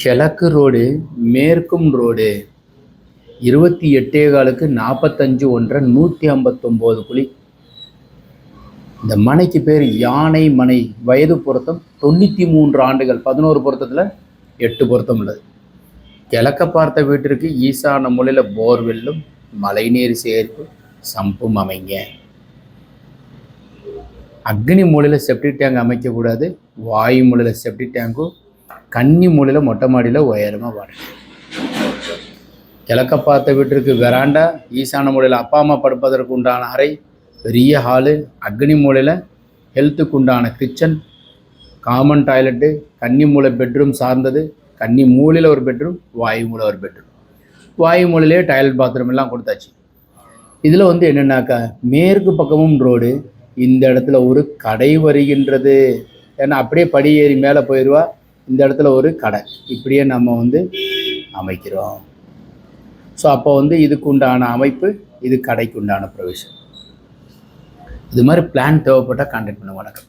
கிழக்கு road மேற்கும் road 28 45 1 159 குழி. இந்த மனைக்கு பேர் யானை மனை. வயது பொருத்தம் 93 ஆண்டுகள். 11 பொருத்தத்தில் 8 பொருத்தம் உள்ளது. கிழக்க பார்த்த வீட்டிற்கு ஈசான மூலையில் போர்வெல்லும் மழைநீர் சேர்ப்பு சம்பும் அமைங்க. அக்னி மூலையில் செப்டிக் டேங்க் அமைக்கக்கூடாது. வாயு மூலையில் செப்டிக் டேங்கும், கன்னி மூலையில் மொட்டை மாடியில் உயரமாக வாடகை. கிழக்க பார்த்த வீட்டிற்கு வெராண்டா, ஈசான மூலையில் அப்பா அம்மா படுப்பதற்கு உண்டான அறை, பெரிய ஹாலு, அக்னி மூலையில் ஹெல்த்துக்கு உண்டான கிச்சன், காமன் டாய்லெட்டு, கன்னி மூலை பெட்ரூம் சார்ந்தது, கன்னி மூலையில் ஒரு பெட்ரூம், வாயு மூலை ஒரு பெட்ரூம். வாயு மூலையிலே டாய்லெட் பாத்ரூம் எல்லாம் கொடுத்தாச்சு. இதில் என்னென்னாக்கா மேற்கு பக்கமும் ரோடு. இந்த இடத்துல ஒரு கடை வருகின்றது. ஏன்னா அப்படியே படி ஏறி மேலே போயிடுவா. இந்த இடத்துல ஒரு கடை இப்படியே நம்ம அமைக்கிறோம். ஸோ அப்போ இதுக்கு உண்டான அமைப்பு, இது கடைக்கு உண்டான ப்ரொவிஷன். இது மாதிரி பிளான் தேவைப்பட்டால் கான்டாக்ட் பண்ணுங்க. வணக்கம்.